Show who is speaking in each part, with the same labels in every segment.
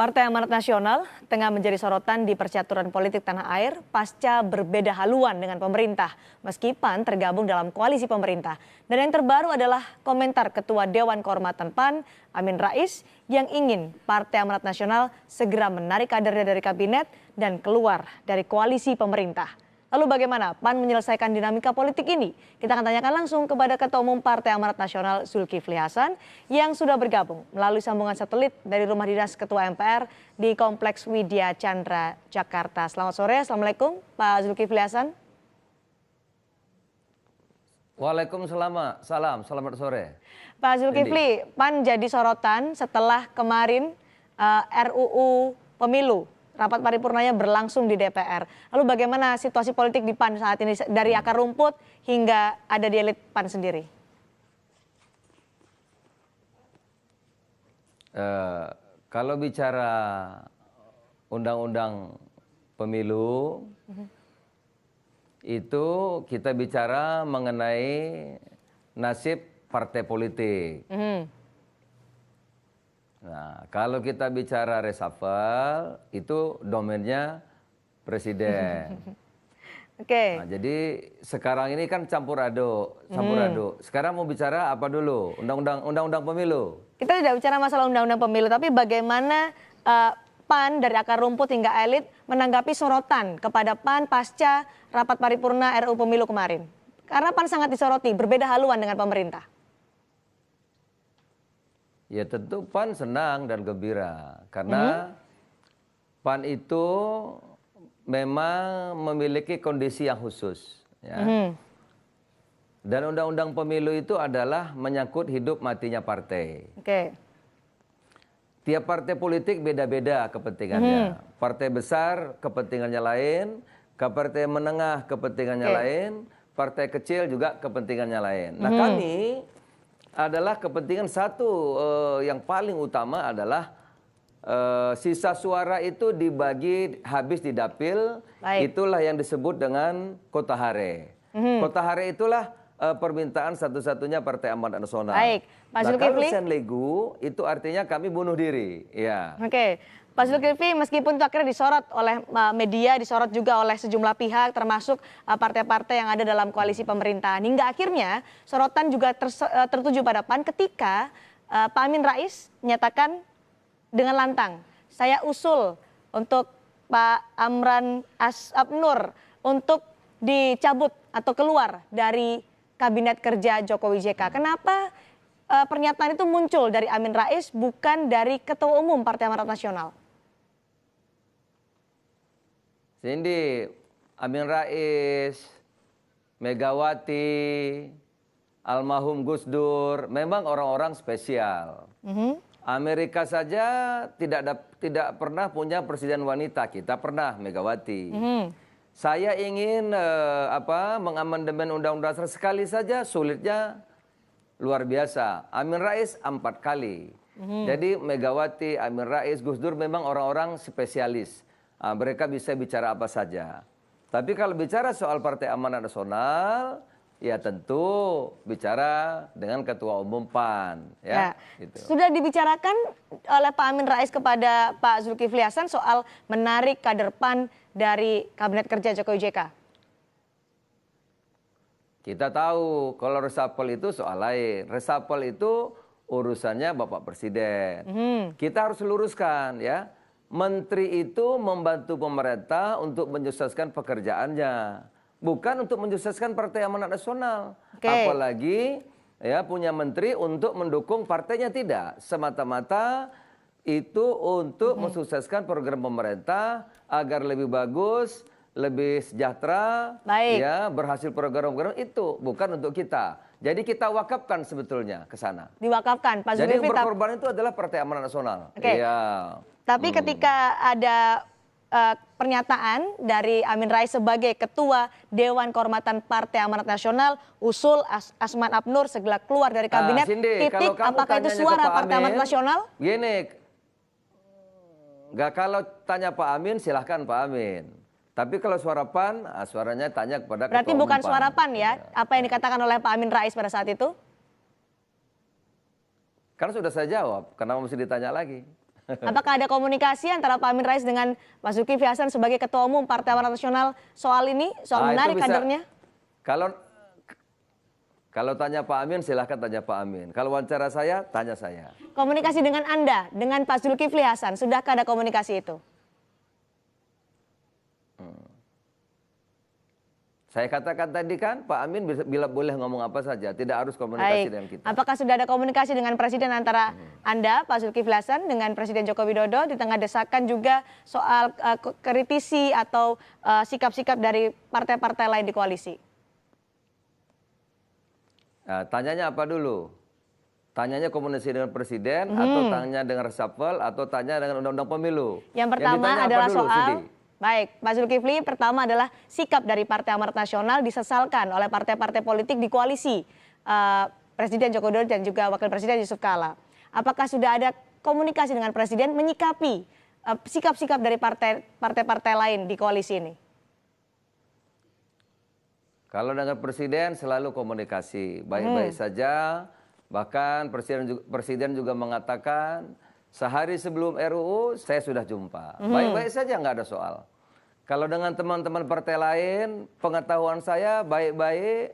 Speaker 1: Partai Amanat Nasional tengah menjadi sorotan di percaturan politik tanah air pasca berbeda haluan dengan pemerintah, meski PAN tergabung dalam koalisi pemerintah. Dan yang terbaru adalah komentar Ketua Dewan Kehormatan PAN, Amin Rais, yang ingin Partai Amanat Nasional segera menarik kadernya dari kabinet dan keluar dari koalisi pemerintah. Lalu bagaimana PAN menyelesaikan dinamika politik ini? Kita akan tanyakan langsung kepada Ketua Umum Partai Amanat Nasional Zulkifli Hasan yang sudah bergabung melalui sambungan satelit dari Rumah Dinas Ketua MPR di Kompleks Widya Chandra, Jakarta. Selamat sore, Assalamualaikum Pak Zulkifli Hasan.
Speaker 2: Waalaikumsalam, selamat sore.
Speaker 1: Pak Zulkifli, PAN jadi sorotan setelah kemarin RUU Pemilu. Rapat paripurnanya berlangsung di DPR. Lalu bagaimana situasi politik di PAN saat ini dari akar rumput hingga ada di elit PAN sendiri?
Speaker 2: Kalau bicara undang-undang pemilu, itu kita bicara mengenai nasib partai politik. Nah, kalau kita bicara reshuffle, itu domainnya presiden.
Speaker 1: Oke.
Speaker 2: Nah, jadi sekarang ini kan campur aduk. Sekarang mau bicara apa dulu? Undang-undang pemilu.
Speaker 1: Kita tidak bicara masalah undang-undang pemilu, tapi bagaimana PAN dari akar rumput hingga elit menanggapi sorotan kepada PAN pasca rapat paripurna RUU Pemilu kemarin. Karena PAN sangat disoroti, berbeda haluan dengan pemerintah.
Speaker 2: Ya tentu PAN senang dan gembira karena PAN itu memang memiliki kondisi yang khusus. Ya. Dan undang-undang pemilu itu adalah menyangkut hidup matinya partai.
Speaker 1: Oke.
Speaker 2: Tiap partai politik beda-beda kepentingannya. Partai besar kepentingannya lain, partai menengah kepentingannya lain, partai kecil juga kepentingannya lain. Nah kami adalah kepentingan satu yang paling utama adalah sisa suara itu dibagi habis di dapil. Itulah yang disebut dengan kota hare. Kota hare itulah permintaan satu-satunya Partai Amanat Nasional.
Speaker 1: Baik, Pak Zulkifli.
Speaker 2: Kalau senlegu itu artinya kami bunuh diri. Ya.
Speaker 1: Oke. Pak Zulkifli, meskipun itu akhirnya disorot oleh media, disorot juga oleh sejumlah pihak, termasuk partai-partai yang ada dalam koalisi pemerintahan. Hingga akhirnya sorotan juga tertuju pada PAN ketika Pak Amin Rais menyatakan dengan lantang, saya usul untuk Pak Amran Abnur untuk dicabut atau keluar dari Kabinet Kerja Jokowi JK. Kenapa pernyataan itu muncul dari Amin Rais bukan dari Ketua Umum Partai Amanat Nasional?
Speaker 2: Cindy, Amin Rais, Megawati, almarhum Gus Dur, memang orang-orang spesial. Amerika saja tidak pernah punya presiden wanita, kita pernah Megawati. Saya ingin mengamandemen Undang-Undang Dasar sekali saja sulitnya luar biasa. Amin Rais 4 kali. Jadi Megawati, Amin Rais, Gus Dur memang orang-orang spesialis. Mereka bisa bicara apa saja. Tapi kalau bicara soal Partai Amanat Nasional, ya tentu bicara dengan Ketua Umum PAN. Ya, gitu.
Speaker 1: Sudah dibicarakan oleh Pak Amin Rais kepada Pak Zulkifli Hasan soal menarik kader PAN dari Kabinet Kerja Jokowi JK?
Speaker 2: Kita tahu kalau reshuffle itu soal lain. Reshuffle itu urusannya Bapak Presiden. Kita harus luruskan ya. Menteri itu membantu pemerintah untuk menyukseskan pekerjaannya, bukan untuk menyukseskan Partai Amanat Nasional. Apalagi ya punya menteri untuk mendukung partainya, tidak. Semata-mata itu untuk mensukseskan program pemerintah agar lebih bagus, lebih sejahtera, ya berhasil program-program itu, bukan untuk kita. Jadi kita wakafkan sebetulnya ke sana.
Speaker 1: Diwakafkan, Pak
Speaker 2: Jadi
Speaker 1: Zulkifli.
Speaker 2: yang berkorban itu adalah Partai Amanat Nasional. Iya.
Speaker 1: Tapi ketika ada pernyataan dari Amin Rais sebagai Ketua Dewan Kehormatan Partai Amanat Nasional, usul Asman Abnur segera keluar dari kabinet, titik, apakah itu suara Partai Amanat Nasional?
Speaker 2: Gini, kalau tanya Pak Amin silahkan Pak Amin. Tapi kalau suara PAN, suaranya tanya kepada Ketua Umum PAN.
Speaker 1: Berarti bukan suara PAN ya, apa yang dikatakan oleh Pak Amin Rais pada saat itu?
Speaker 2: Kan sudah saya jawab, kenapa mesti ditanya lagi?
Speaker 1: Apakah ada komunikasi antara Pak Amin Rais dengan Pak Zulkifli Hasan sebagai Ketua Umum Partai Amanat Nasional soal ini, soal menarik kadernya?
Speaker 2: Kalau tanya Pak Amin, silahkan tanya Pak Amin. Kalau wawancara saya, tanya saya.
Speaker 1: Komunikasi dengan Anda, dengan Pak Zulkifli Hasan, sudahkah ada komunikasi itu?
Speaker 2: Saya katakan tadi kan, Pak Amin bila boleh ngomong apa saja, tidak harus komunikasi dengan kita.
Speaker 1: Apakah sudah ada komunikasi dengan Presiden antara Anda, Pak Zulkifli Hasan, dengan Presiden Joko Widodo di tengah desakan juga soal kritisi atau sikap-sikap dari partai-partai lain di koalisi?
Speaker 2: Nah, tanyanya apa dulu? Tanyanya komunikasi dengan Presiden, atau tanya dengan reshuffle, atau tanya dengan undang-undang pemilu?
Speaker 1: Yang pertama adalah soal... Baik, Pak Zulkifli, pertama adalah sikap dari Partai Amanat Nasional disesalkan oleh partai-partai politik di koalisi Presiden Joko Widodo dan juga Wakil Presiden Yusuf Kala. Apakah sudah ada komunikasi dengan Presiden menyikapi sikap-sikap dari partai-partai lain di koalisi ini?
Speaker 2: Kalau dengan Presiden selalu komunikasi, baik-baik saja. Bahkan Presiden juga mengatakan sehari sebelum RUU saya sudah jumpa. Baik-baik saja, nggak ada soal. Kalau dengan teman-teman partai lain, pengetahuan saya baik-baik,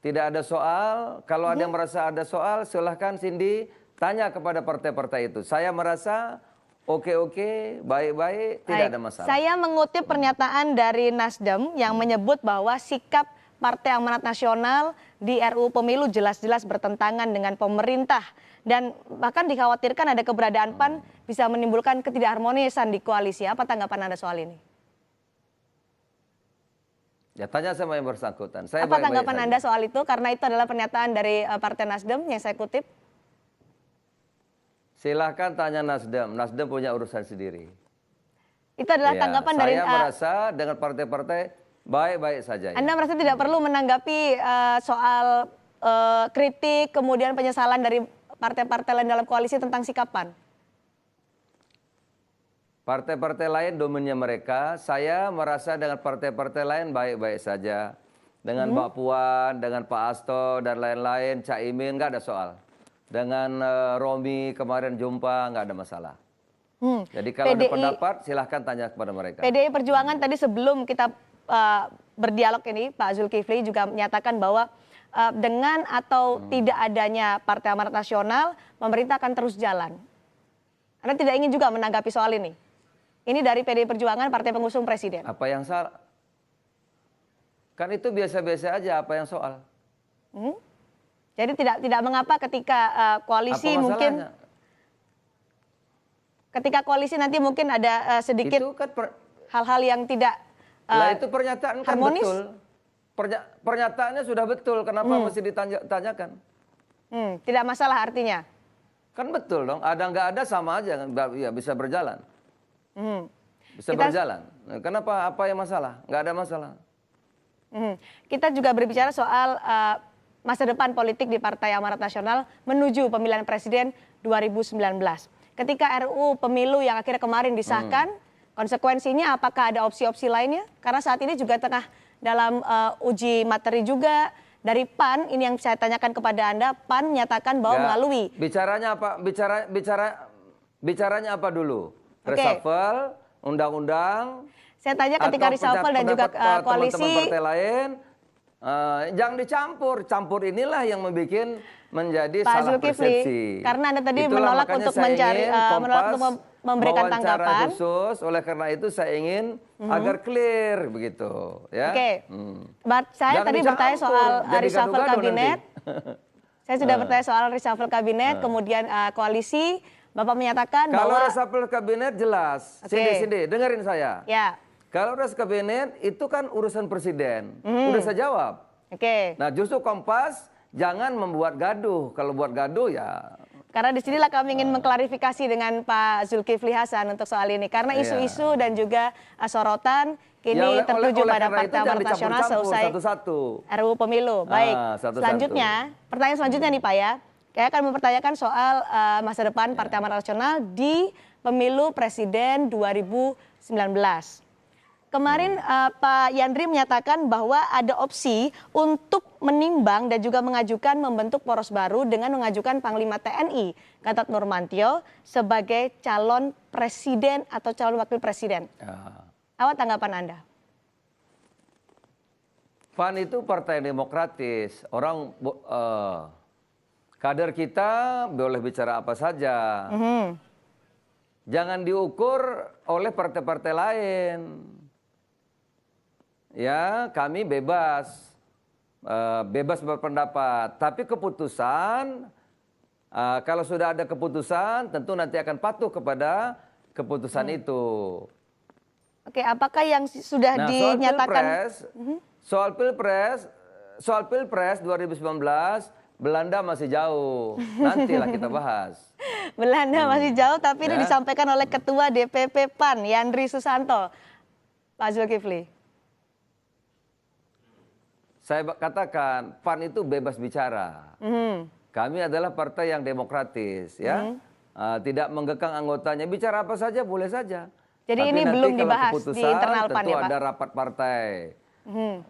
Speaker 2: tidak ada soal. Kalau ada yang merasa ada soal, silahkan Cindy tanya kepada partai-partai itu. Saya merasa oke-oke, baik-baik, tidak ada masalah.
Speaker 1: Saya mengutip pernyataan dari Nasdem yang menyebut bahwa sikap Partai Amanat Nasional di RUU Pemilu jelas-jelas bertentangan dengan pemerintah. Dan bahkan dikhawatirkan ada keberadaan PAN bisa menimbulkan ketidakharmonisan di koalisi. Apa tanggapan Anda soal ini?
Speaker 2: Ya tanya sama yang bersangkutan.
Speaker 1: Apa tanggapan Anda soal itu? Karena itu adalah pernyataan dari Partai Nasdem yang saya kutip.
Speaker 2: Silahkan tanya Nasdem. Nasdem punya urusan sendiri.
Speaker 1: Itu adalah tanggapan dari...
Speaker 2: Saya merasa dengan partai-partai baik-baik saja.
Speaker 1: Anda merasa tidak perlu menanggapi soal kritik, kemudian penyesalan dari partai-partai lain dalam koalisi tentang sikap PAN?
Speaker 2: Partai-partai lain domennya mereka, saya merasa dengan partai-partai lain baik-baik saja. Dengan Mbak Puan, dengan Pak Hasto, dan lain-lain, Caimin, nggak ada soal. Dengan Romi kemarin jumpa, nggak ada masalah. Jadi kalau ada pendapat, silahkan tanya kepada mereka.
Speaker 1: PDI Perjuangan tadi sebelum kita berdialog ini, Pak Zulkifli juga menyatakan bahwa dengan atau tidak adanya Partai Amanat Nasional, pemerintah akan terus jalan. Anda tidak ingin juga menanggapi soal ini? Ini dari PDI Perjuangan, partai pengusung presiden.
Speaker 2: Apa yang salah? Kan itu biasa-biasa aja, apa yang soal?
Speaker 1: Jadi tidak mengapa ketika koalisi mungkin... Ketika koalisi nanti mungkin ada sedikit hal-hal yang tidak
Speaker 2: itu pernyataan kan
Speaker 1: harmonis?
Speaker 2: Betul. Pernyataannya sudah betul, kenapa mesti ditanyakan?
Speaker 1: Tidak masalah artinya?
Speaker 2: Kan betul dong, ada nggak ada sama aja, ya bisa berjalan. Bisa berjalan. Kenapa, apa yang masalah? Nggak ada masalah.
Speaker 1: Kita juga berbicara soal masa depan politik di Partai Amanat Nasional menuju pemilihan presiden 2019. Ketika RUU Pemilu yang akhirnya kemarin disahkan, konsekuensinya apakah ada opsi-opsi lainnya? Karena saat ini juga tengah dalam uji materi juga dari PAN. Ini yang saya tanyakan kepada Anda. PAN menyatakan bahwa melalui...
Speaker 2: Bicaranya apa? Bicaranya apa dulu? Reshuffle, undang-undang.
Speaker 1: Saya tanya ketika reshuffle dan juga koalisi.
Speaker 2: Teman-teman partai lain, jangan dicampur. Campur inilah yang menjadi salah persepsi.
Speaker 1: Karena Anda tadi menolak untuk mencari, menolak untuk memberikan tanggapan.
Speaker 2: Khusus, oleh karena itu saya ingin agar clear begitu. Ya?
Speaker 1: Oke. Saya tadi bertanya soal reshuffle kabinet. Saya sudah bertanya soal reshuffle kabinet, kemudian koalisi. Bapak menyatakan
Speaker 2: kalau
Speaker 1: bahwa...
Speaker 2: reshuffle kabinet jelas. Sini, dengerin saya.
Speaker 1: Ya.
Speaker 2: Kalau reshuffle kabinet itu kan urusan presiden. Udah saya jawab. Nah justru Kompas jangan membuat gaduh. Kalau buat gaduh ya...
Speaker 1: Karena disinilah kami ingin mengklarifikasi dengan Pak Zulkifli Hasan untuk soal ini. Karena isu-isu dan juga sorotan kini tertuju pada Partai Amanat Nasional selesai RUU Pemilu. Baik, selanjutnya, pertanyaan selanjutnya nih Pak ya. Saya akan mempertanyakan soal masa depan Partai Amanat Nasional di Pemilu Presiden 2019. Kemarin Pak Yandri menyatakan bahwa ada opsi untuk menimbang dan juga mengajukan membentuk poros baru dengan mengajukan Panglima TNI, Gatot Nurmantio, sebagai calon presiden atau calon wakil presiden. Apa tanggapan Anda?
Speaker 2: PAN itu partai demokratis. Orang kader kita boleh bicara apa saja. Jangan diukur oleh partai-partai lain. Ya, kami bebas berpendapat. Tapi keputusan, kalau sudah ada keputusan, tentu nanti akan patuh kepada keputusan itu.
Speaker 1: Oke, apakah yang sudah dinyatakan?
Speaker 2: Soal pilpres 2019, Belanda masih jauh. Nantilah kita bahas.
Speaker 1: Belanda masih jauh, tapi ini disampaikan oleh Ketua DPP PAN, Yandri Susanto. Pak Zulkifli.
Speaker 2: Saya katakan, PAN itu bebas bicara. Kami adalah partai yang demokratis, ya. Tidak menggekang anggotanya. Bicara apa saja, boleh saja.
Speaker 1: Jadi
Speaker 2: tapi
Speaker 1: ini belum dibahas di internal PAN ya, Pak?
Speaker 2: tentu ada rapat partai.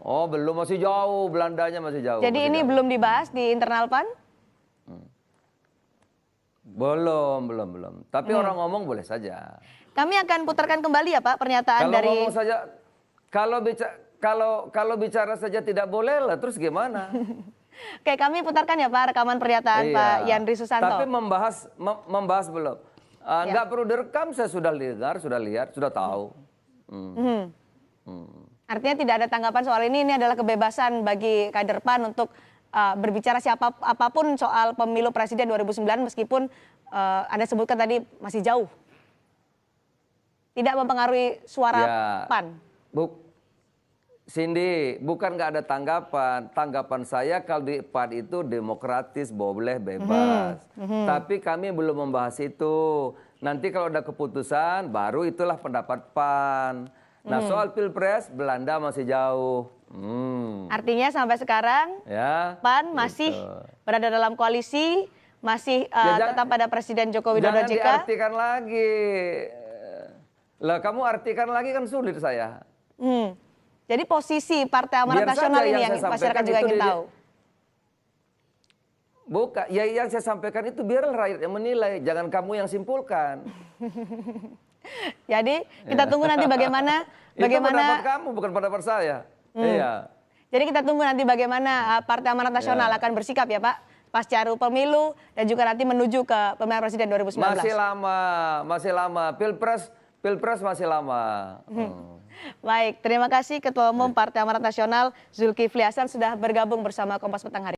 Speaker 2: Oh, belum, masih jauh. Belandanya masih jauh.
Speaker 1: Jadi ini belum dibahas di internal PAN?
Speaker 2: Belum. Tapi orang ngomong boleh saja.
Speaker 1: Kami akan putarkan kembali ya Pak pernyataan
Speaker 2: Kalau
Speaker 1: dari...
Speaker 2: ngomong saja, kalau bicara saja tidak boleh lah, terus gimana?
Speaker 1: Oke, kami putarkan ya Pak rekaman pernyataan Pak Yandri Susanto.
Speaker 2: Tapi membahas belum. Nggak perlu direkam, saya sudah dengar, sudah lihat, sudah tahu.
Speaker 1: Artinya tidak ada tanggapan soal ini adalah kebebasan bagi kader PAN untuk berbicara apapun soal pemilu presiden 2009 meskipun Anda sebutkan tadi masih jauh. Tidak mempengaruhi suara PAN.
Speaker 2: Cindy, bukan nggak ada tanggapan. Tanggapan saya kalau di PAN itu demokratis, boleh, bebas. Tapi kami belum membahas itu. Nanti kalau ada keputusan, baru itulah pendapat PAN. Nah, soal pilpres, Belanda masih jauh.
Speaker 1: Artinya sampai sekarang PAN masih berada dalam koalisi, masih tetap pada Presiden Joko Widodo jika...
Speaker 2: Jangan diartikan lagi. Lah, kamu artikan lagi kan sulit saya.
Speaker 1: Jadi posisi Partai Amanat Nasional ini yang masyarakat juga ingin tahu.
Speaker 2: Bukan, ya yang saya sampaikan itu biarlah rakyat yang menilai, jangan kamu yang simpulkan.
Speaker 1: Jadi kita tunggu nanti bagaimana
Speaker 2: itu pendapat kamu, bukan pendapat saya. Iya.
Speaker 1: Jadi kita tunggu nanti bagaimana Partai Amanat Nasional akan bersikap ya Pak, pasca pemilu dan juga nanti menuju ke pemilihan presiden 2019.
Speaker 2: Masih lama. Pilpres masih lama.
Speaker 1: Baik, terima kasih Ketua Umum Partai Amanat Nasional Zulkifli Hasan sudah bergabung bersama Kompas Petang hari ini.